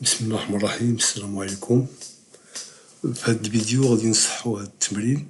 بسم الله الرحمن الرحيم. السلام عليكم. في هذا الفيديو غادي نصحوا هذا التمرين.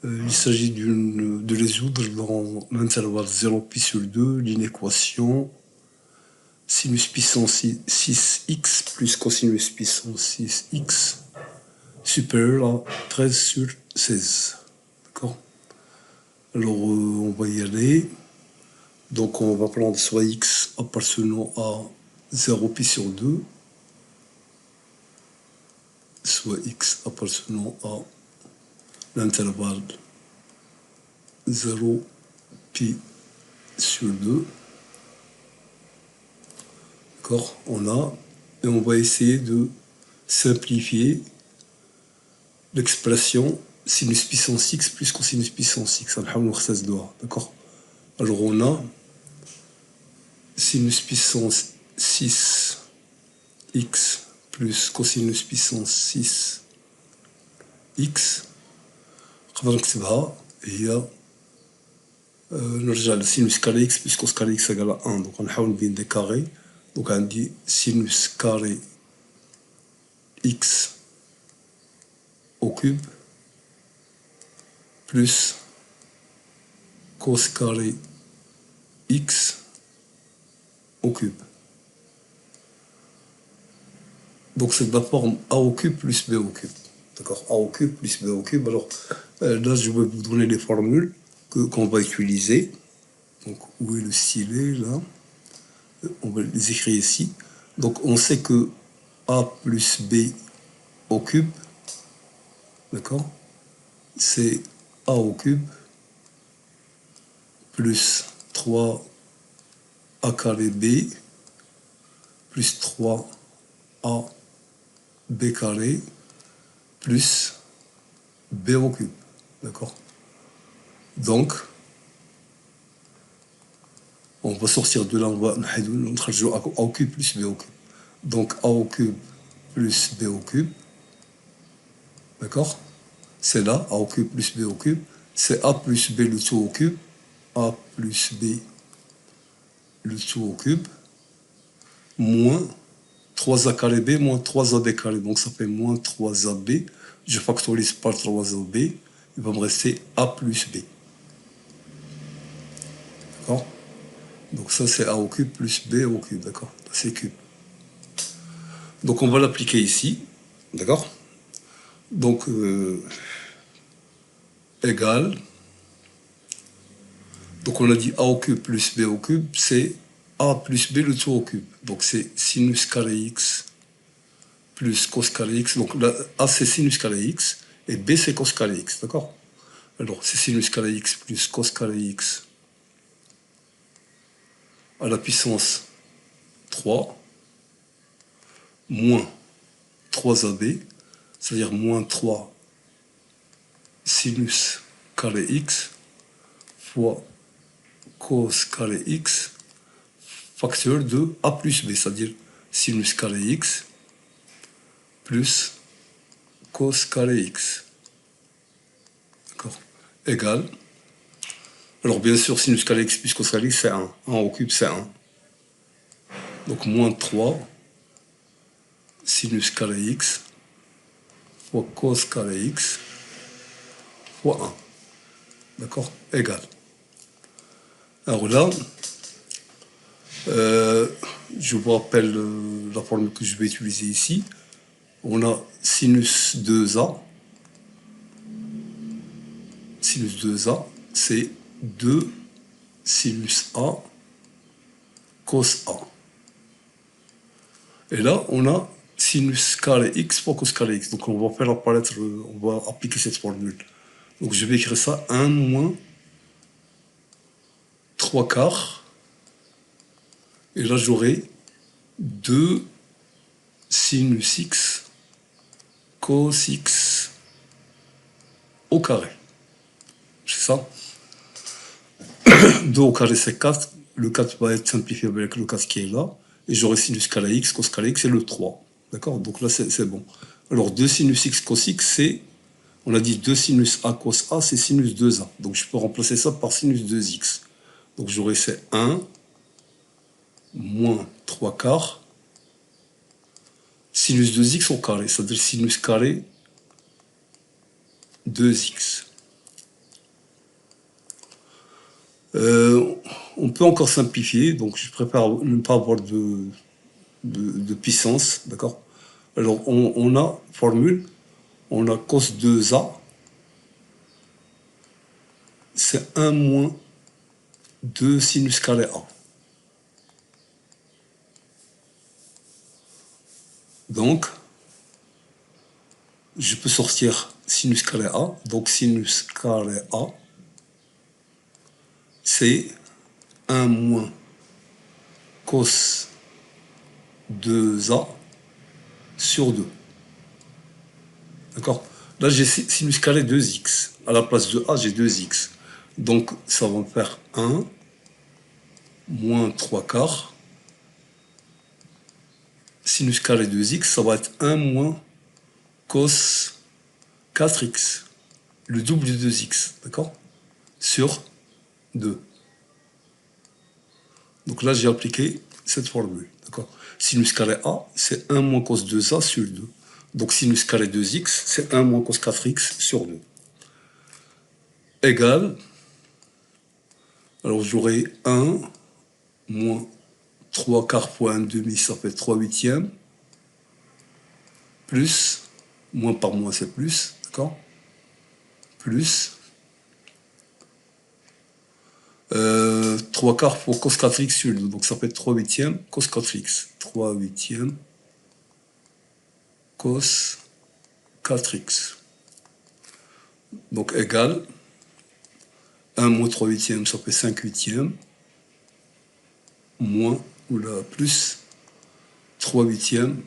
Il s'agit de résoudre dans l'intervalle 0 pi sur 2 l'inéquation sinus puissance 6x plus cosinus puissance 6x supérieur à 13 sur 16. D'accord? Alors on va y aller. Donc on va prendre soit x appartenant à 0 pi sur 2, soit x appartenant à l'intervalle 0 pi sur 2. D'accord, on a, et on va essayer de simplifier l'expression sinus puissance x plus cosinus puissance x. D'accord, alors on a sinus puissance 6x plus cosinus puissance 6x. نقدر نكتبها هي نرجع لسينوس كاري اكس بلس كوس كاري اكس égale à 1. دونك غنحاول ندير دي كاري. دونك عندي سينوس كاري اكس au cube plus cos carré x au cube. Donc c'est de la forme a au cube plus b au cube. D'accord, a au cube plus b au cube. Alors là, je vais vous donner les formules qu'on va utiliser. Donc où est le stylet là? On va les écrire ici. Donc on sait que a plus b au cube, d'accord, c'est a au cube plus 3a carré b plus 3a b carré plus b au cube. D'accord, donc on va sortir de là, on va jouer a au cube plus b au cube. Donc a au cube plus b au cube, d'accord, c'est là, a au cube plus b au cube, c'est a plus b le tout au cube, a plus b le tout au cube, moins 3a carré b moins 3ab carré, donc ça fait moins 3ab, je factorise par 3ab, il va me rester a plus b. D'accord, donc ça c'est a au cube plus b au cube, d'accord, c'est cube. Donc on va l'appliquer ici, d'accord, donc égal, donc on a dit a au cube plus b au cube, c'est a plus b le tout au cube, donc c'est sinus carré x plus cos carré x, donc là, a c'est sinus carré x, et b c'est cos carré x, d'accord. Alors c'est sinus carré x plus cos carré x à la puissance 3, moins 3ab, c'est-à-dire moins 3 sinus carré x fois cos carré x facteur de a plus b, c'est-à-dire sinus carré x plus cos carré x. D'accord, égal. Alors bien sûr, sinus carré x plus cos carré x, c'est 1. 1 au cube, c'est 1. Donc moins 3 sinus carré x fois cos carré x fois 1. D'accord, égal. Alors là, je vous rappelle la formule que je vais utiliser ici. On a sinus 2a. Sinus 2a, c'est 2 sinus a cos a. Et là, on a sinus carré x fois cos carré x. Donc on va faire apparaître, on va appliquer cette formule. Donc je vais écrire ça 1 moins 3 quarts. Et là, j'aurai 2 sinus x cos x au carré. C'est ça. 2 au carré, c'est 4. Le 4 va être simplifié avec le 4 qui est là. Et j'aurai sinus carré x, cos carré x, c'est le 3. D'accord, donc là, c'est bon. Alors, 2 sinus x cos x, c'est, on a dit 2 sinus a cos a, c'est sinus 2a. Donc, je peux remplacer ça par sinus 2x. Donc, j'aurai c'est 1 moins 3 quarts sinus 2x au carré, c'est-à-dire sinus carré 2x. On peut encore simplifier, donc je préfère ne pas avoir de puissance, d'accord? Alors on a formule, on a cos 2a, c'est 1 moins 2 sinus carré a. Donc, je peux sortir sinus carré a, donc sinus carré a, c'est 1 moins cos 2a sur 2. D'accord? Là, j'ai sinus carré 2x. À la place de a, j'ai 2x. Donc, ça va me faire 1 moins 3 quarts. Sinus carré 2x, ça va être 1 moins cos 4x. Le double de 2x. D'accord? Sur 2. Donc là, j'ai appliqué cette formule. D'accord? Sinus carré a, c'est 1 moins cos 2a sur 2. Donc sinus carré 2x, c'est 1 moins cos 4x sur 2. Égale, alors j'aurai 1 moins 3 quarts fois 1 demi, ça fait 3 huitièmes, plus, moins par moins c'est plus, d'accord? Plus 3 quarts pour cos 4x sur 2, donc ça fait 3 huitièmes cos 4x. 3 huitièmes cos 4x. Donc égal, 1 moins 3 huitièmes, ça fait 5 huitièmes, moins, ou là, plus 3 huitièmes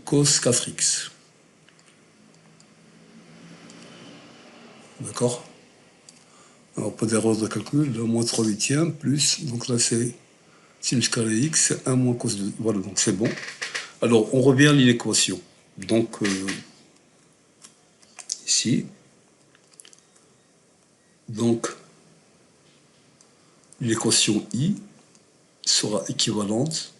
cos 4x. D'accord? Alors, pas d'erreur de calcul, là, moins 3 huitièmes, plus, donc là c'est sinus carré x, c'est 1 moins cos 2. Voilà, donc c'est bon. Alors, on revient à l'équation. Donc, ici, donc, l'équation I sera équivalente.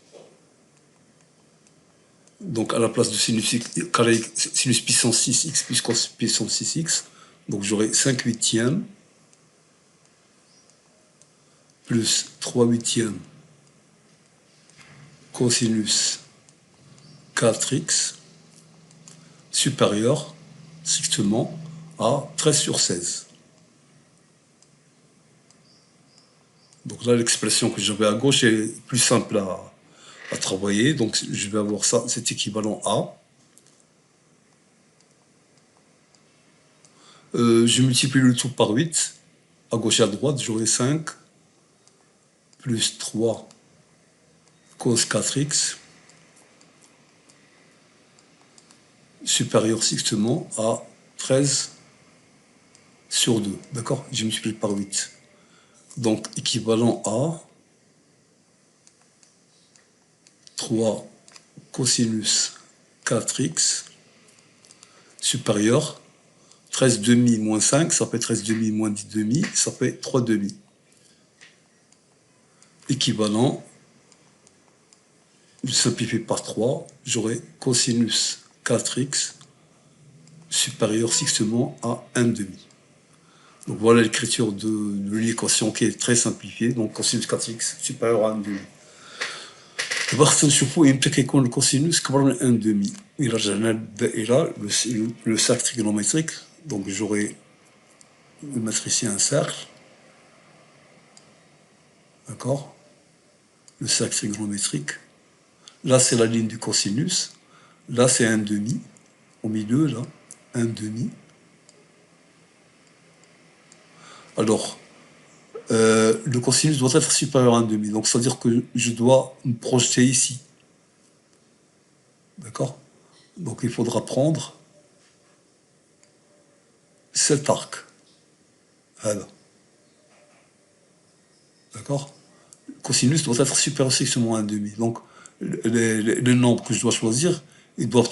Donc, à la place de sinus carré sinus puissance 6x plus cos puissance 6x, donc j'aurai 5 huitièmes plus 3 huitièmes cosinus 4x supérieur strictement à 13 sur 16. Donc là, l'expression que j'avais à gauche est plus simple à travailler. Donc je vais avoir ça, c'est équivalent à. Je multiplie le tout par 8. À gauche et à droite, j'aurai 5 plus 3 cos 4x supérieur strictement à 13 sur 2. D'accord? J'ai multiplié par 8. Donc équivalent à 3 cosinus 4x supérieur 13 demi moins 5, ça fait 13 demi moins 10 demi, ça fait 3 demi. Équivalent, je simplifie par 3, j'aurai cosinus 4x supérieur strictement à 1 demi. Donc voilà l'écriture de l'équation qui est très simplifiée. Donc cosinus 4x supérieur à 1 demi. باختصار نشوفوا امتى كيكون الكوسينوس كبر من 1 demi. إلا رجعنا للدائرة le cercle trigonométrique, donc j'aurai le matricien un cercle, d'accord? Le cercle trigonométrique. Là, c'est la ligne du cosinus. Là, c'est 1 demi. Au milieu, là, 1 demi. Alors, le cosinus doit être supérieur à 1 demi. Donc, ça veut dire que je dois me projeter ici. D'accord? Donc, il faudra prendre cet arc. Voilà. D'accord? Le cosinus doit être supérieur strictement à 1 demi. Donc, les nombres que je dois choisir, ils doivent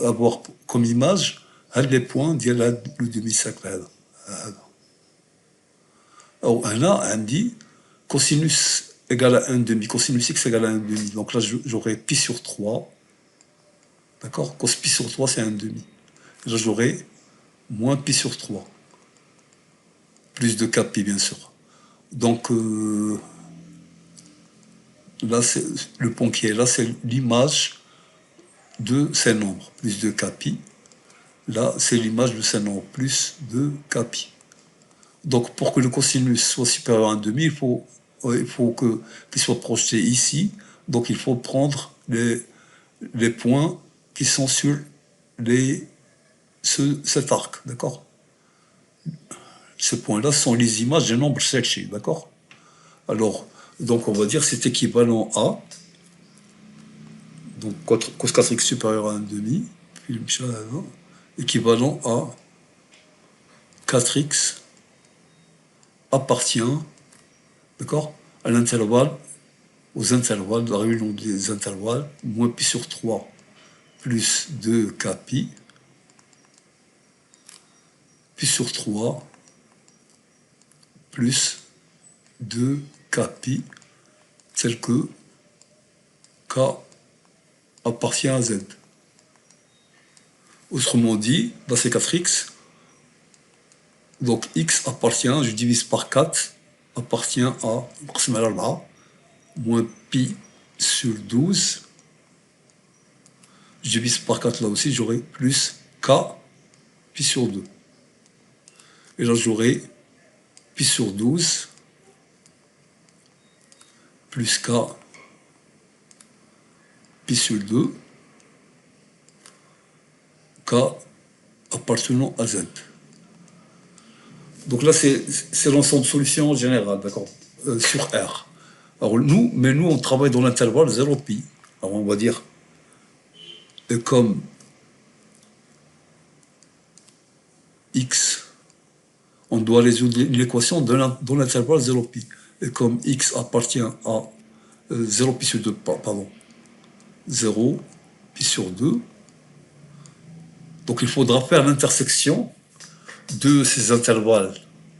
avoir comme image les points ديال le demi-cercle هذا. Alors, là, on dit cosinus égale à 1 demi. Cosinus x égale à 1 demi. Donc là, j'aurai pi sur 3. D'accord? Cos pi sur 3, c'est 1 demi. Et là, j'aurai moins pi sur 3. Plus de k pi, bien sûr. Donc, là, le point qui est là, c'est l'image de ces nombres. Plus de k pi. Là, c'est l'image de ces nombres. Plus de k pi. Donc, pour que le cosinus soit supérieur à 1 demi, il faut qu'il soit projeté ici. Donc, il faut prendre les points qui sont sur cet arc, d'accord? Ces points-là sont les images des nombres séchés, d'accord? Alors, donc on va dire c'est équivalent à, donc cos 4x supérieur à 1 demi, puis équivalent à 4x appartient, d'accord, à l'intervalle, aux intervalles, la réunion des intervalles, moins pi sur 3 plus 2 k pi, pi sur 3 plus 2 k pi, tel que k appartient à z. Autrement dit, dans ces 4x, donc x appartient, je divise par 4, appartient à moins pi sur 12. Je divise par 4 là aussi, j'aurai plus k pi sur 2. Et là, j'aurai pi sur 12 plus k pi sur 2, k appartenant à z. Donc là, c'est l'ensemble de solutions générales, d'accord, sur R. Alors nous, on travaille dans l'intervalle 0 pi. Alors on va dire, et comme x, on doit résoudre l'équation dans l'intervalle 0 pi. Et comme x appartient à 0 pi sur 2, pardon, 0 pi sur 2, donc il faudra faire l'intersection de ces intervalles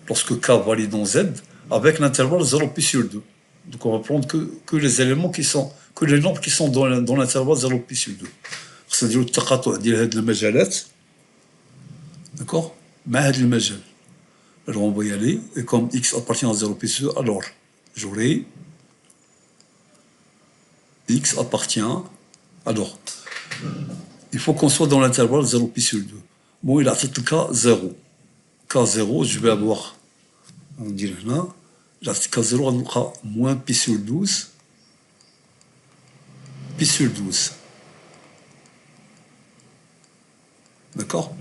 lorsque k valide dans z avec l'intervalle 0 pi sur 2. Donc on va prendre que les éléments que les nombres qui sont dans l'intervalle 0 pi sur 2. C'est-à-dire التقاطع ديال هاد المجالات, d'accord, مع هاد المجال. Alors on va y aller, et comme x appartient à 0 pi sur 2, alors j'aurai x appartient, alors il faut qu'on soit dans l'intervalle 0 pi sur 2. Bon, il a fait le cas 0. K0, je vais avoir, on dit là, K0 on moins pi sur 12, pi sur 12. D'accord?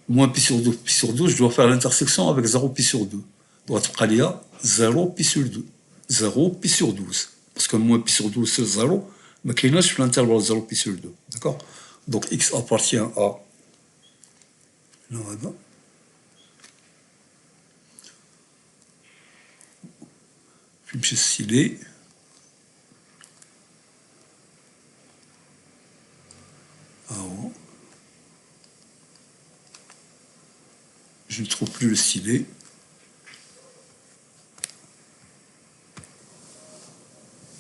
Moins pi sur 2, je dois faire l'intersection avec 0 pi sur 2. Donc, il y a 0 pi sur 2. 0 pi sur 12. Parce que moins pi sur 12, c'est 0. Mais qu'il y a l'intervalle 0 pi sur 2. D'accord? Donc, x appartient à... Non, là-bas. Je vais me styler. Ah bon. Je ne trouve plus le stylet.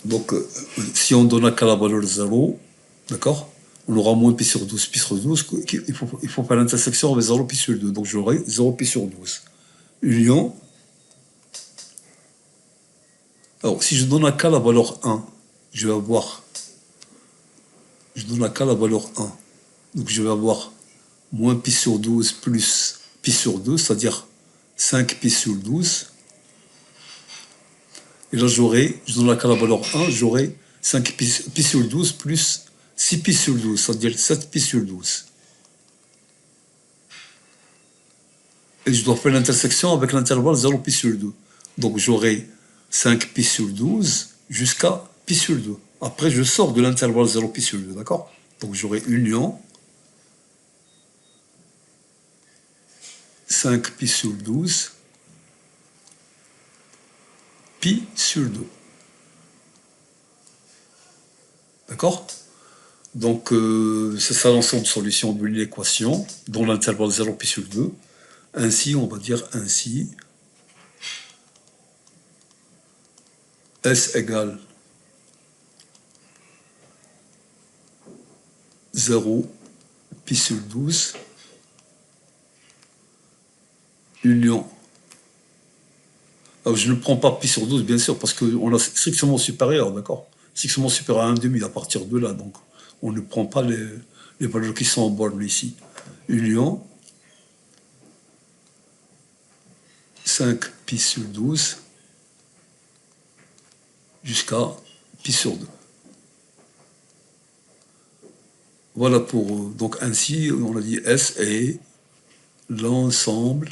Donc, si on donne qu'à la valeur 0, d'accord, on aura moins pi sur 12, pi sur 12, il faut faire l'intersection avec 0 pi sur 2. Donc, j'aurai 0 pi sur 12. Union. Alors, si je donne à k la valeur 1, je vais avoir... Je donne à k la valeur 1. Donc, je vais avoir moins pi sur 12 plus pi sur 2, c'est-à-dire 5 pi sur 12. Et là, je donne à k la valeur 1, j'aurai 5 pi sur 12 plus 6 pi sur 12, c'est-à-dire 7 pi sur 12. Et je dois faire l'intersection avec l'intervalle 0 pi sur 2. Donc, j'aurai 5 pi sur 12 jusqu'à pi sur 2. Après, je sors de l'intervalle 0 pi sur 2, d'accord? Donc, j'aurai union 5 pi sur 12 pi sur 2. D'accord? Donc, c'est ça l'ensemble de solutions de l'équation dans l'intervalle 0 pi sur 2. Ainsi, on va dire ainsi. S égale 0, pi sur 12, union. Alors, je ne prends pas pi sur 12, bien sûr, parce qu'on a strictement supérieur, d'accord? Strictement supérieur à 1,5 à partir de là, donc on ne prend pas les valeurs qui sont en borne ici. Union, 5 pi sur 12, jusqu'à pi sur 2. Voilà pour... Donc ainsi, on a dit S est l'ensemble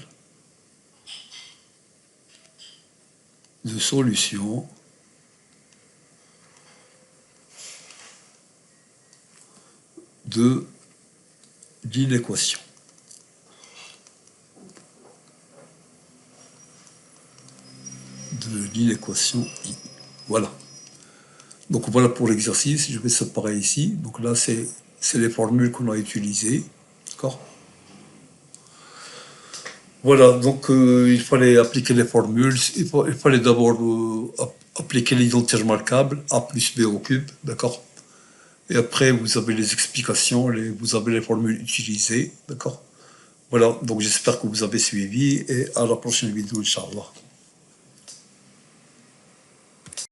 de solutions de l'inéquation. De l'inéquation I. Voilà. Donc voilà pour l'exercice, je vais séparer ici. Donc là, c'est les formules qu'on a utilisées. D'accord? Voilà, donc il fallait appliquer les formules. Il fallait d'abord appliquer l'identité remarquable, A plus B au cube. D'accord? Et après, vous avez les explications, vous avez les formules utilisées. D'accord? Voilà, donc j'espère que vous avez suivi et à la prochaine vidéo, Inch'Allah.